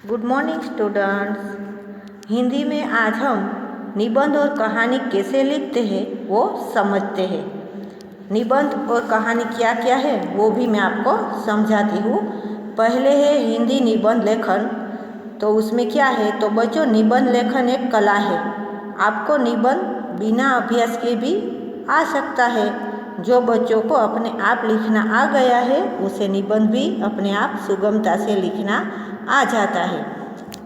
Good morning students. Hindi में आज हम निबंध और कहानी कैसे लिखते हैं वो समझते हैं। निबंध और कहानी क्या क्या है वो भी मैं आपको समझाती हूँ। पहले है हिंदी निबंध लेखन। तो उसमें क्या है, तो बच्चों निबंध लेखन एक कला है। आपको निबंध बिना अभ्यास के भी आ सकता है। जो बच्चों को अपने आप लिखना आ गया है उसे निबंध भी अपने आप सुगमता से लिखना आ जाता है।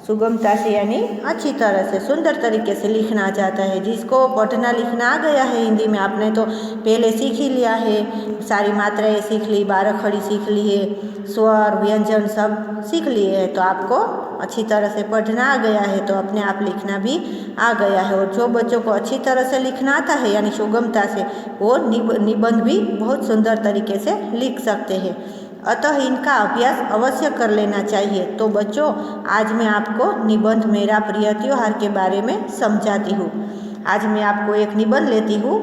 सुगमता से यानी अच्छी तरह से सुंदर तरीके से लिखना आ जाता है। जिसको पढ़ना लिखना आ गया है हिंदी में, आपने तो पहले सीख ही लिया है, सारी मात्राएं सीख ली, 12 खड़ी सीख ली है, स्वर व्यंजन सब सीख लिए है, तो आपको अच्छी तरह से पढ़ना आ गया है, तो अपने आप लिखना भी आ गया है। और जो बच्चों को अच्छी तरह से लिखना आता है यानी सुगमता से, वो निबंध भी बहुत सुंदर तरीके से लिख सकते हैं। अतः इनका अभ्यास अवश्य कर लेना चाहिए। तो बच्चों, आज मैं आपको निबंध मेरा प्रिय त्योहार के बारे में समझाती हूँ। आज मैं आपको एक निबंध लेती हूँ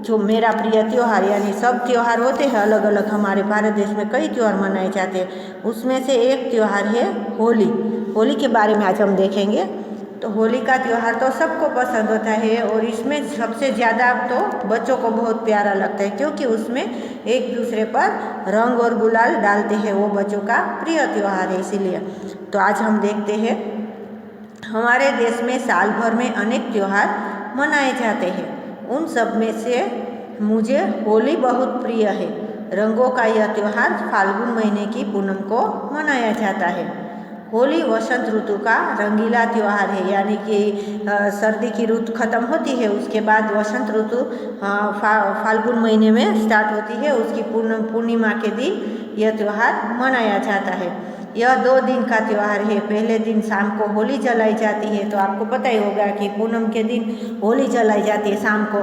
जो मेरा प्रिय त्योहार, यानी सब त्यौहार होते हैं अलग अलग, हमारे भारत देश में कई त्यौहार मनाए जाते हैं, उसमें से एक त्यौहार है होली। होली के बारे में आज हम देखेंगे। तो होली का त्यौहार तो सबको पसंद होता है और इसमें सबसे ज़्यादा तो बच्चों को बहुत प्यारा लगता है, क्योंकि उसमें एक दूसरे पर रंग और गुलाल डालते हैं। वो बच्चों का प्रिय त्यौहार है, इसीलिए। तो आज हम देखते हैं, हमारे देश में साल भर में अनेक त्यौहार मनाए जाते हैं। उन सब में से मुझे होली बहुत प्रिय है। रंगों का यह त्यौहार फाल्गुन महीने की पूनम को मनाया जाता है। होली वसंत ऋतु का रंगीला त्यौहार है, यानी कि सर्दी की ऋतु खत्म होती है, उसके बाद वसंत ऋतु फाल्गुन महीने में स्टार्ट होती है। उसकी पूर्णिमा के दिन यह त्यौहार मनाया जाता है। यह 2 दिन का त्यौहार है। पहले दिन शाम को होली जलाई जाती है। तो आपको पता ही होगा कि पूनम के दिन होली जलाई जाती है। शाम को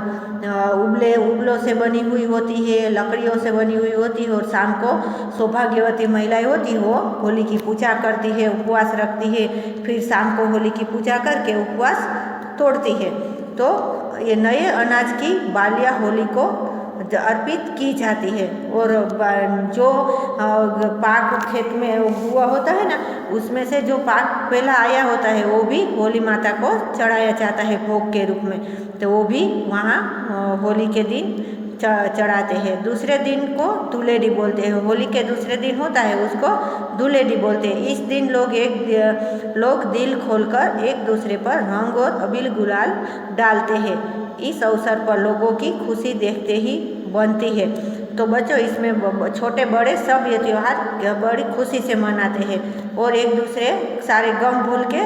उबलों से बनी हुई होती है, लकड़ियों से बनी हुई होती है, और शाम को सौभाग्यवती महिलाएं होती है वो होली की पूजा करती है, उपवास रखती है, फिर शाम को होली की पूजा करके उपवास तोड़ती है। तो ये नए अनाज की बालियाँ होली को अर्पित की जाती है। और जो पाक खेत में हुआ होता है ना, उसमें से जो पाक पहला आया होता है वो भी होली माता को चढ़ाया जाता है भोग के रूप में। तो वो भी वहाँ होली के दिन चढ़ाते हैं। दूसरे दिन को धुलेडी बोलते हैं। होली के दूसरे दिन होता है उसको धुलेडी बोलते हैं। इस दिन लोग दिल खोलकर एक दूसरे पर रंग और अबीर गुलाल डालते हैं। इस अवसर पर लोगों की खुशी देखते ही बनती है। तो बच्चों, इसमें छोटे बड़े सब ये त्यौहार बड़ी खुशी से मनाते हैं और एक दूसरे सारे गम भूल के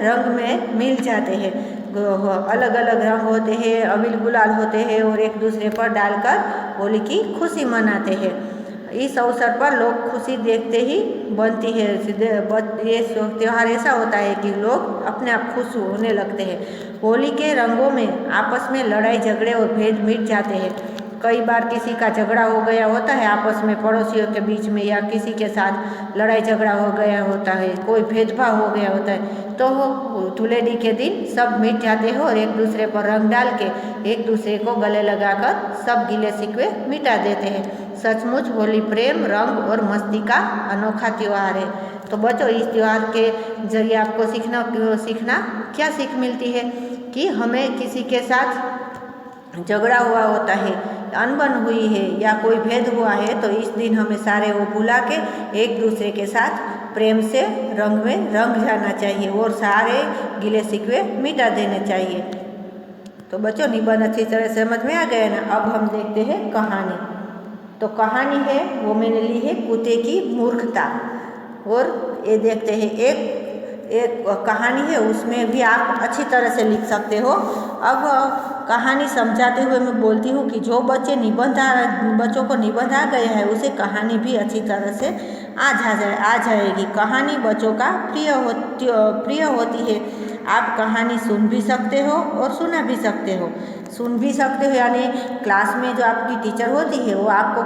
रंग में मिल जाते हैं। अलग अलग रंग होते हैं, अबीर गुलाल होते हैं, और एक दूसरे पर डालकर होली की खुशी मनाते हैं। इस अवसर पर लोग खुशी देखते ही बनती है। ये त्यौहार ऐसा होता है कि लोग अपने आप खुश होने लगते हैं। होली के रंगों में आपस में लड़ाई झगड़े और भेद मिट जाते हैं। कई बार किसी का झगड़ा हो गया होता है आपस में, पड़ोसियों के बीच में, या किसी के साथ लड़ाई झगड़ा हो गया होता है, कोई भेदभाव हो गया होता है, तो वो धुलेडी के दिन सब मिट जाते हैं और एक दूसरे पर रंग डाल के एक दूसरे को गले लगाकर सब गिले शिकवे मिटा देते हैं। सचमुच होली प्रेम, रंग और मस्ती का अनोखा त्यौहार है। तो बच्चों, इस त्यौहार के जरिए आपको सीखना क्या सीख मिलती है कि हमें किसी के साथ झगड़ा हुआ होता है, अनबन हुई है, या कोई भेद हुआ है, तो इस दिन हमें सारे वो भुला के एक दूसरे के साथ प्रेम से रंग में रंग जाना चाहिए और सारे गिले शिकवे मिटा देने चाहिए। तो बच्चों, निबंध अच्छी तरह समझ में आ गया ना। अब हम देखते हैं कहानी। तो कहानी है वो मैंने ली है कुत्ते की मूर्खता। और ये देखते हैं, एक कहानी है, उसमें भी आप अच्छी तरह से लिख सकते हो। अब कहानी समझाते हुए मैं बोलती हूँ कि जो बच्चों को निबंध आ गया है उसे कहानी भी अच्छी तरह से आ जाएगी। कहानी बच्चों का प्रिय होती है। आप कहानी सुन भी सकते हो और सुना भी सकते हो। सुन भी सकते हो यानी क्लास में जो आपकी टीचर होती है वो आपको